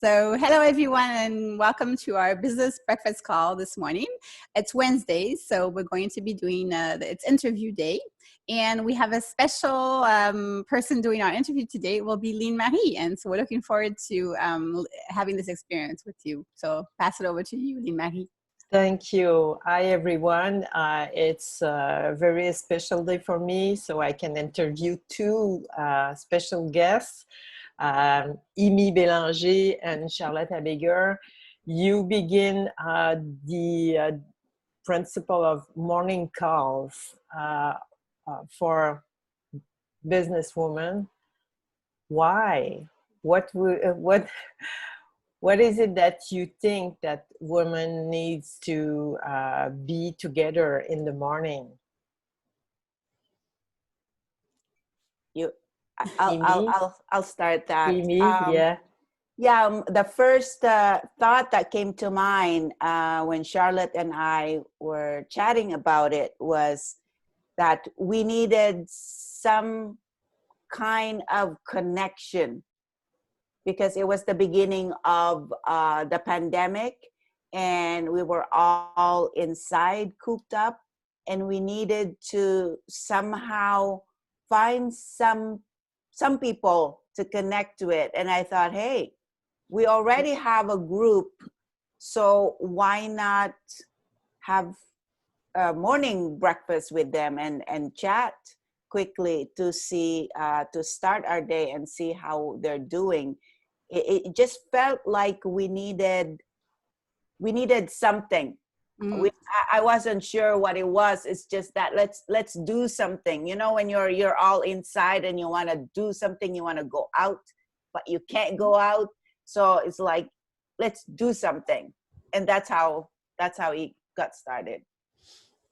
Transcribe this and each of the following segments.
So hello everyone and welcome to our business breakfast call this morning. It's Wednesday, so we're going to be doing, it's interview day. And we have a special person doing our interview today. It will be Lyne Marie. And so we're looking forward to having this experience with you. So pass it over to you, Lyne Marie. Thank you. Hi, everyone. It's a very special day for me, so I can interview two special guests, Imie Bélanger and Charlotte Habegger. You begin the principle of morning calls for businesswomen. Why? What is it that you think that women needs to be together in the morning? I'll start that. Imie, The first thought that came to mind when Charlotte and I were chatting about it was that we needed some kind of connection, because it was the beginning of the pandemic and we were all inside, cooped up, and we needed to somehow find some people to connect to it. And I thought, hey, we already have a group, so why not have a morning breakfast with them and chat quickly to see, to start our day and see how they're doing. It just felt like we needed something. I wasn't sure what it was. It's just that let's do something. You know, when you're all inside and you want to do something, you want to go out, but you can't go out. So it's like, let's do something, and that's how it got started.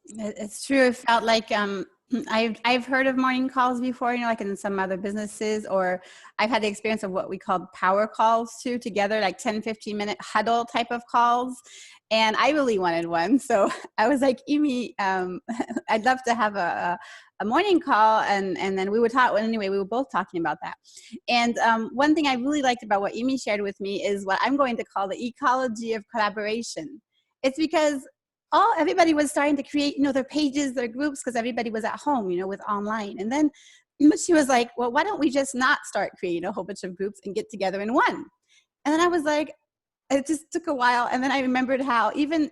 It's true. It felt like I've heard of morning calls before, you know, like in some other businesses, or I've had the experience of what we call power calls too, together, like 10, 15-minute huddle type of calls. And I really wanted one. So I was like, Imie, I'd love to have a morning call. And then we would talk. Anyway, we were both talking about that. And one thing I really liked about what Imie shared with me is what I'm going to call the ecology of collaboration. It's because everybody was starting to create, you know, their pages, their groups, because everybody was at home, you know, with online. And then she was like, well, why don't we just not start creating a whole bunch of groups and get together in one? And then I was like, it just took a while. And then I remembered how even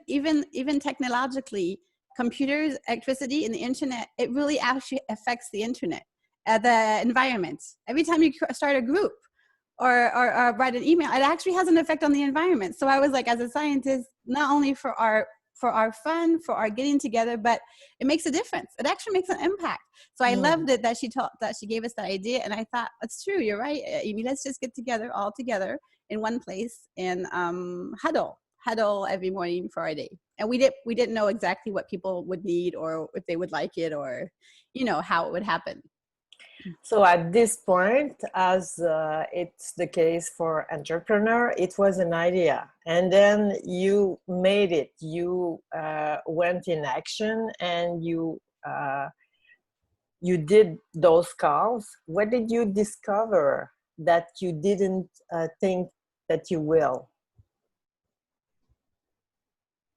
technologically, computers, electricity, and the internet, it really actually affects the internet, the environment. Every time you start a group or write an email, it actually has an effect on the environment. So I was like, as a scientist, not only for our fun, for our getting together, but it makes a difference. It actually makes an impact. So I loved it that she gave us that idea. And I thought, it's true, you're right. Imie, let's just get together, all together in one place and huddle every morning for our day. And we didn't know exactly what people would need or if they would like it or, you know, how it would happen. So at this point, as it's the case for entrepreneur, it was an idea, and then you made it. You went in action, and you did those calls. What did you discover that you didn't think that you will?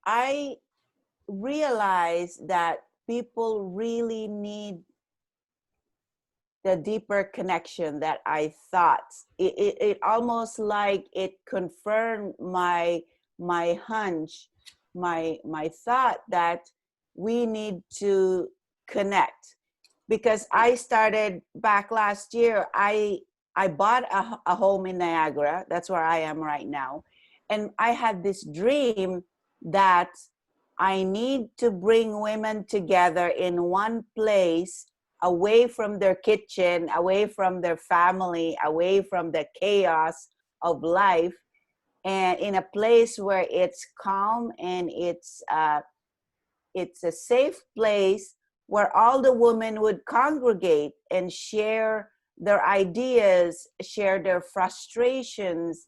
I realized that people really need the deeper connection that I thought. It almost like it confirmed my hunch, my thought that we need to connect. Because I started back last year, I bought a home in Niagara. That's where I am right now. And I had this dream that I need to bring women together in one place, away from their kitchen, away from their family, away from the chaos of life, and in a place where it's calm and it's a safe place where all the women would congregate and share their ideas, share their frustrations,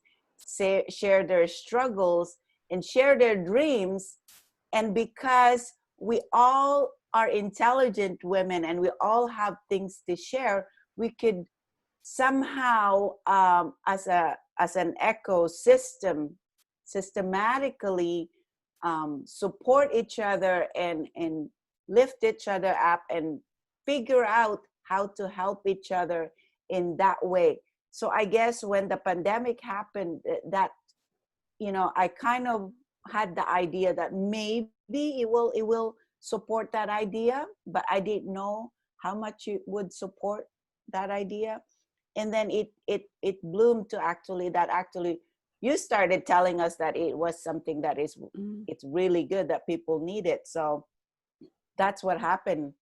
share their struggles, and share their dreams. And because we all are intelligent women and we all have things to share, we could somehow as an ecosystem, systematically support each other and lift each other up and figure out how to help each other in that way. So I guess when the pandemic happened, that, you know, I kind of had the idea that maybe it will support that idea, but I didn't know how much it would support that idea. And then it bloomed to actually you started telling us that it was something that is it's really good, that people need it. So that's what happened.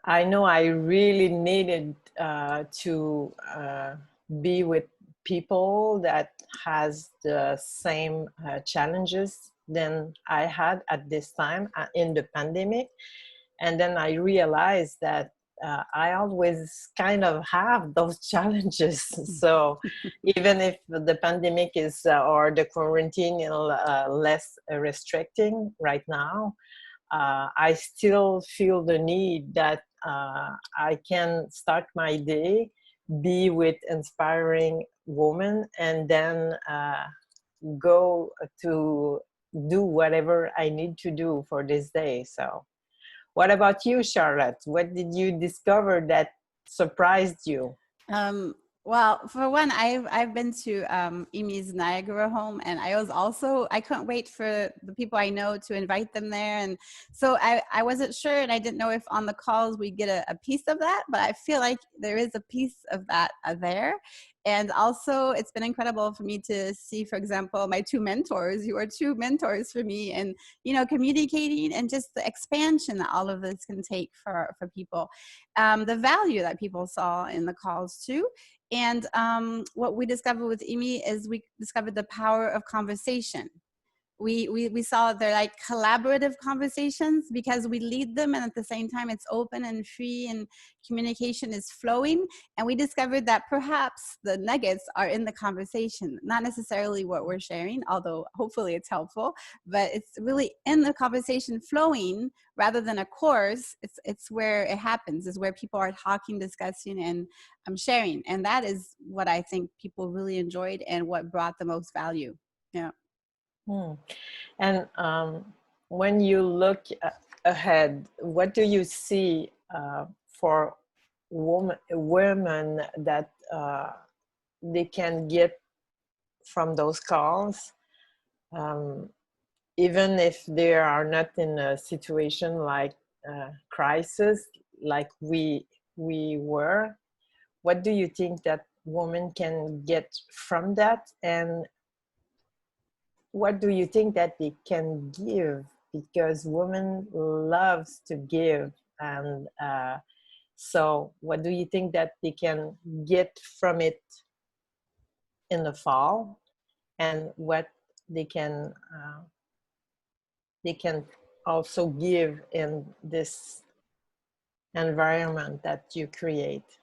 I know I really needed to be with people that has the same challenges than I had at this time in the pandemic. And then I realized that I always kind of have those challenges. So even if the pandemic is or the quarantine is less restricting right now, I still feel the need that I can start my day, be with inspiring women, and then go to do whatever I need to do for this day. So what about you, Charlotte? What did you discover that surprised you? Well, for one, I've been to Imie's Niagara home, and I couldn't wait for the people I know to invite them there, and so I wasn't sure, and I didn't know if on the calls we'd get a piece of that, but I feel like there is a piece of that there. And also, it's been incredible for me to see, for example, my two mentors. You are two mentors for me, and you know, communicating and just the expansion that all of this can take for people, the value that people saw in the calls too. And what we discovered with Imie is we discovered the power of conversation. We saw they're like collaborative conversations because we lead them, and at the same time it's open and free and communication is flowing. And we discovered that perhaps the nuggets are in the conversation, not necessarily what we're sharing, although hopefully it's helpful, but it's really in the conversation flowing rather than a course. It's where it happens, is where people are talking, discussing, and sharing. And that is what I think people really enjoyed and what brought the most value. Yeah. And when you look ahead, what do you see for women that they can get from those calls, even if they are not in a situation like crisis, like we were? What do you think that women can get from that, and what do you think that they can give? Because women loves to give, and so what do you think that they can get from it in the fall, and what they can also give in this environment that you create?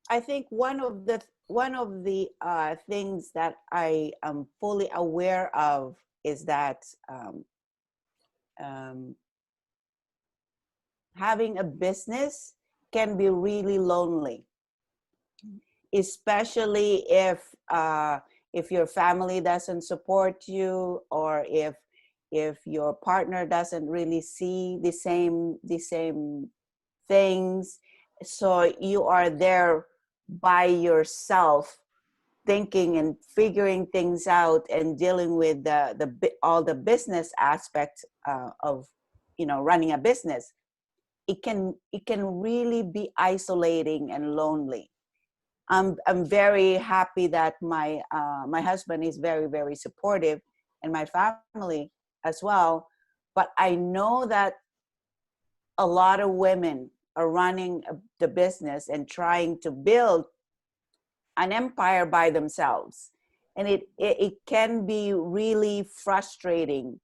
I think one of the things that I am fully aware of is that having a business can be really lonely, especially if your family doesn't support you, or if your partner doesn't really see the same things. So you are there by yourself, thinking and figuring things out and dealing with all the business aspects of, you know, running a business. It can really be isolating and lonely. I'm very happy that my husband is very, very supportive, and my family as well. But I know that a lot of women are running the business and trying to build an empire by themselves, and it can be really frustrating.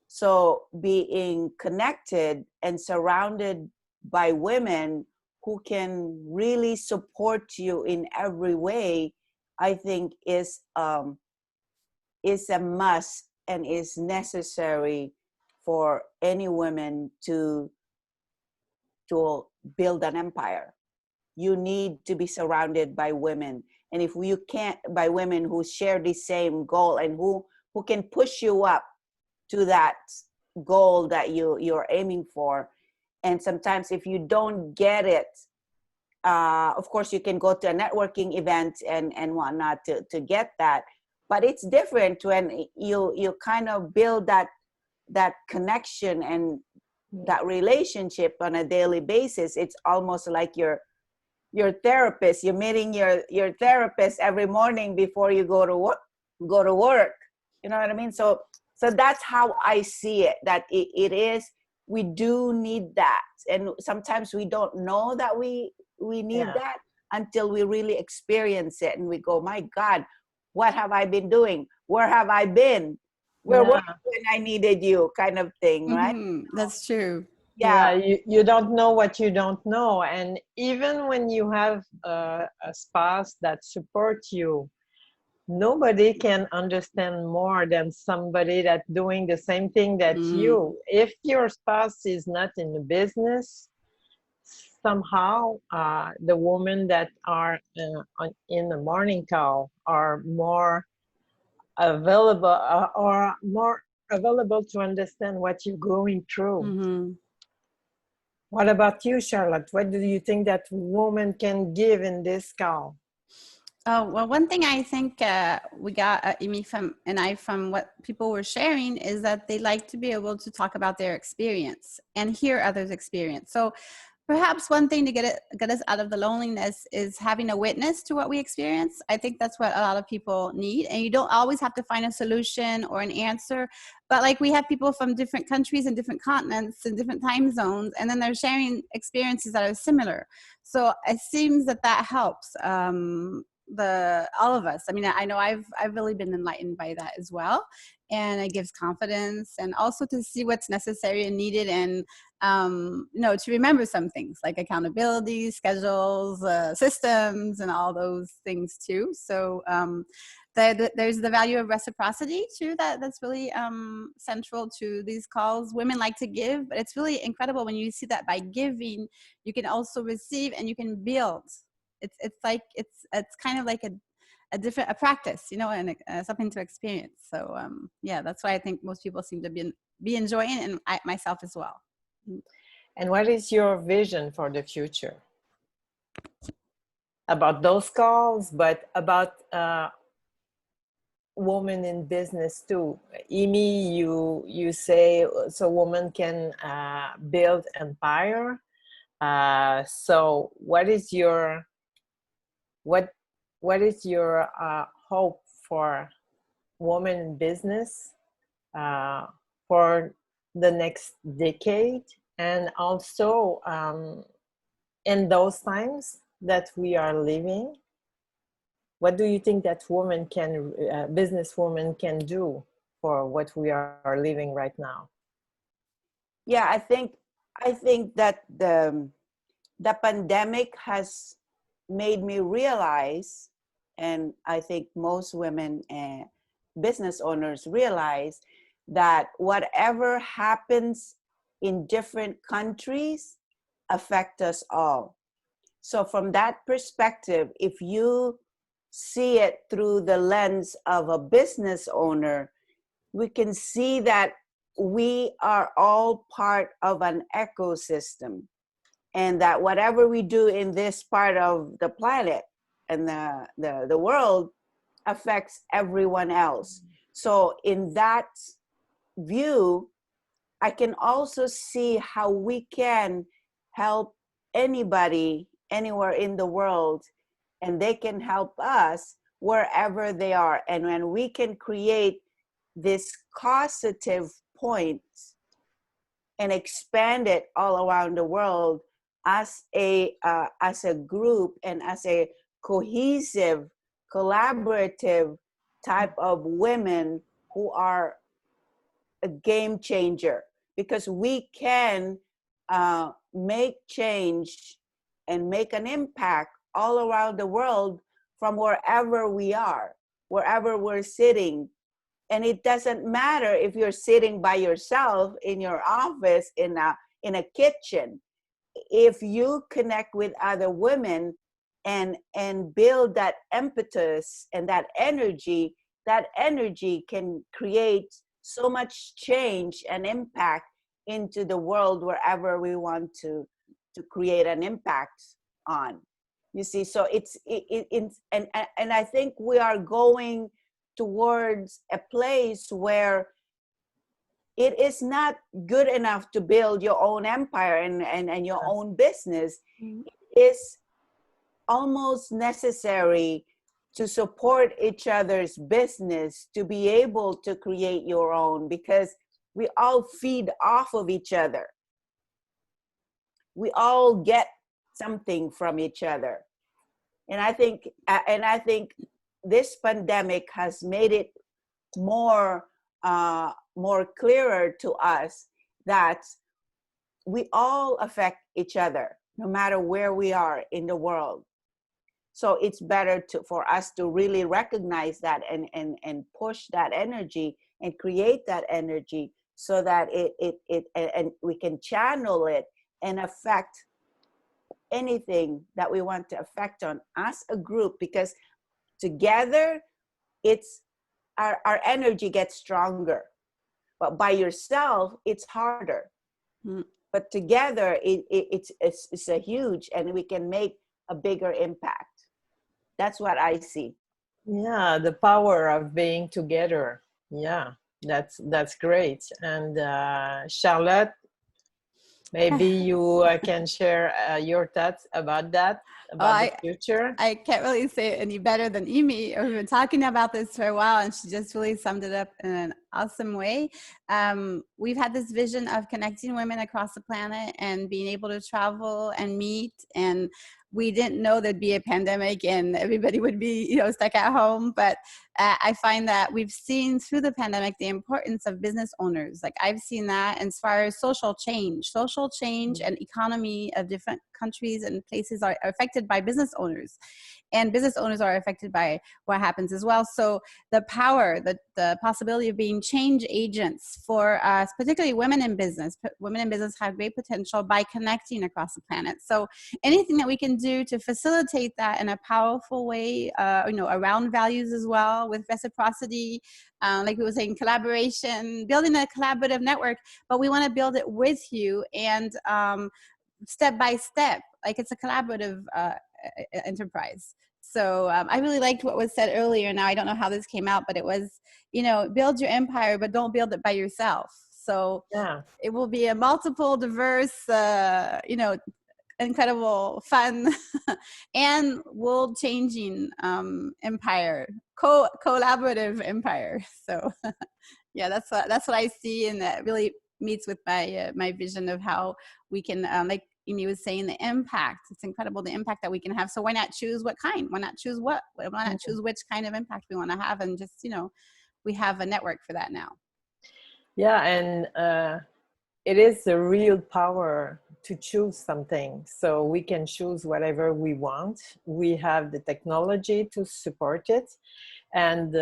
So being connected and surrounded by women who can really support you in every way, I think is a must and is necessary for any women to build an empire. you need to be surrounded by women. And if you can't, by women who share the same goal and who can push you up to that goal that you're aiming for. And sometimes if you don't get it, of course you can go to a networking event and whatnot to get that. But it's different when you kind of build that connection and that relationship on a daily basis. It's almost like your therapist. You're meeting your therapist every morning before you go to work. You know what I mean? So that's how I see it, that it is, we do need that. And sometimes we don't know that we need that until we really experience it and we go, my God, what have I been doing? Where have I been? Where were you when I needed you, kind of thing, right? That's true. Yeah, you don't know what you don't know. And even when you have a spouse that supports you, nobody can understand more than somebody that's doing the same thing that you. If your spouse is not in the business, somehow the women that are in the morning call are more available or more available to understand what you're going through. What about you, Charlotte? What do you think that woman can give in this call? Oh, well, one thing I think we got, Imie from what people were sharing, is that they like to be able to talk about their experience and hear others' experience. So perhaps one thing to get us out of the loneliness is having a witness to what we experience. I think that's what a lot of people need. And you don't always have to find a solution or an answer. But like, we have people from different countries and different continents and different time zones, and then they're sharing experiences that are similar. So it seems that helps. All of us. I mean, I know I've really been enlightened by that as well, and it gives confidence, and also to see what's necessary and needed, and to remember some things like accountability, schedules, systems, and all those things too. So there's the value of reciprocity too, that's really central to these calls. Women like to give, but it's really incredible when you see that by giving you can also receive and you can build. It's like it's kind of like a practice, and something to experience. So that's why I think most people seem to be enjoying it, and I myself as well. And what is your vision for the future about those calls, but about women in business too? Imie, you say so women can build empire. So what is your hope for women in business for the next decade, and also in those times that we are living? What do you think that businesswomen can do for what we are living right now? Yeah, I think that the pandemic has made me realize, and I think most women and business owners realize, that whatever happens in different countries affect us all. So from that perspective, if you see it through the lens of a business owner, we can see that we are all part of an ecosystem, and that whatever we do in this part of the planet and the world affects everyone else. So in that view, I can also see how we can help anybody anywhere in the world, and they can help us wherever they are. And when we can create this causative point and expand it all around the world as a group and as a cohesive, collaborative type of women who are a game changer, because we can make change and make an impact all around the world from wherever we are, wherever we're sitting. And it doesn't matter if you're sitting by yourself in your office, in a kitchen. if you connect with other women and build that impetus and that energy can create so much change and impact into the world wherever we want to create an impact on. You see, so it's and I think we are going towards a place where it is not good enough to build your own empire and your own business. Mm-hmm. It is almost necessary to support each other's business to be able to create your own, because we all feed off of each other. We all get something from each other. And I think this pandemic has made it more clearer to us that we all affect each other, no matter where we are in the world. So it's better for us to really recognize that and push that energy and create that energy, so that and we can channel it and affect anything that we want to affect on as a group, because together it's our energy gets stronger. But by yourself it's harder. Mm. But together it's a huge, and we can make a bigger impact. That's what I see. Yeah, the power of being together. Yeah, that's great. And Charlotte, maybe you can share your thoughts about that, about the future. I can't really say it any better than Imie. We've been talking about this for a while, and she just really summed it up in an awesome way. We've had this vision of connecting women across the planet and being able to travel and meet, and we didn't know there'd be a pandemic and everybody would be, stuck at home. But I find that we've seen through the pandemic the importance of business owners. Like, I've seen that as far as social change and economy of different countries and places are affected by business owners, and business owners are affected by what happens as well. So the power, the possibility of being change agents for us, particularly women in business have great potential by connecting across the planet. So anything that we can do to facilitate that in a powerful way, around values as well, with reciprocity, like we were saying, collaboration, building a collaborative network, but we want to build it with you, and step by step, like it's a collaborative enterprise. So I really liked what was said earlier. Now, I don't know how this came out, but it was, build your empire, but don't build it by yourself. So Yeah, it will be a multiple, diverse, incredible, fun, and world-changing empire, collaborative empire. So yeah, that's what I see, and that really meets with my vision of how we can, like Imie was saying, the impact. It's incredible, the impact that we can have. So why not choose what kind? Why not choose what? Why not choose which kind of impact we want to have? And just, we have a network for that now. yeah, and it is a real power to choose something. So we can choose whatever we want. We have the technology to support it. And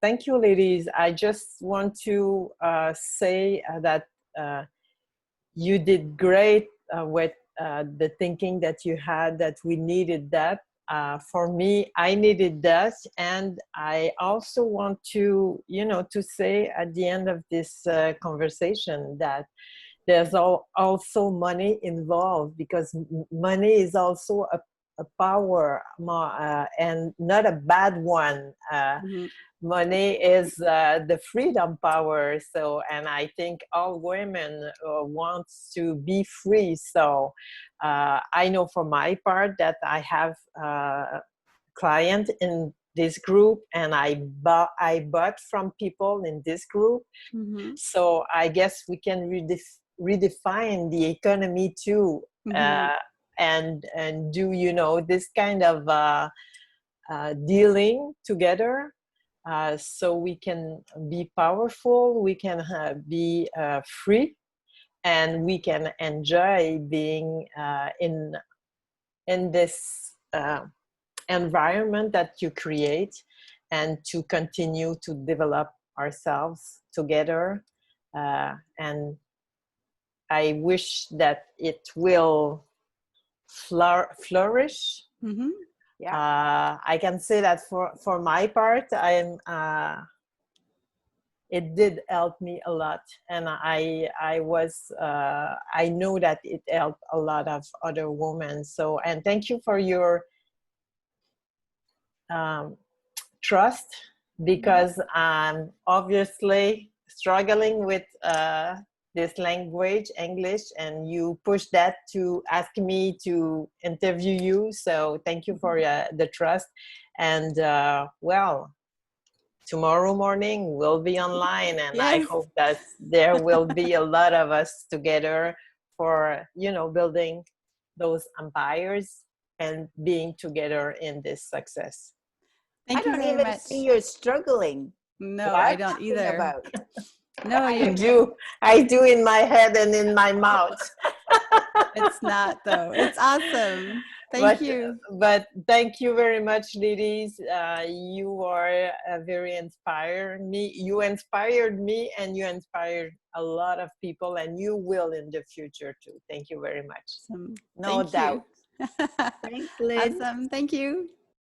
thank you, ladies. I just want to say that you did great with the thinking that you had, that we needed that. For me, I needed that. And I also want to, to say at the end of this conversation that there's also money involved, because money is also a power, and not a bad one. Money is the freedom power. So, and I think all women want to be free. So I know for my part that I have a client in this group, and I bought from people in this group. So I guess we can redefine the economy too, and do this kind of dealing together, so we can be powerful, we can be free, and we can enjoy being in this environment that you create, and to continue to develop ourselves together. And I wish that it will flourish. Mm-hmm. Yeah. I can say that for my part, it did help me a lot, and I know that it helped a lot of other women. So, and thank you for your trust, because I'm obviously struggling with this language, English, and you push that to ask me to interview you. So thank you for the trust. And well, tomorrow morning we'll be online, and I Yes. hope that there will be a lot of us together for, building those empires and being together in this success. I Thank you don't very even much. see you're struggling. No, What I are you don't talking either. about? No, I do in my head and in my mouth. it's not though. It's awesome. Thank you. But thank you very much, ladies. You are very inspired me. You inspired me, and you inspired a lot of people, and you will in the future too. Thank you very much. Awesome. No Thank you. doubt. Thanks, Lynn. Awesome. Thank you.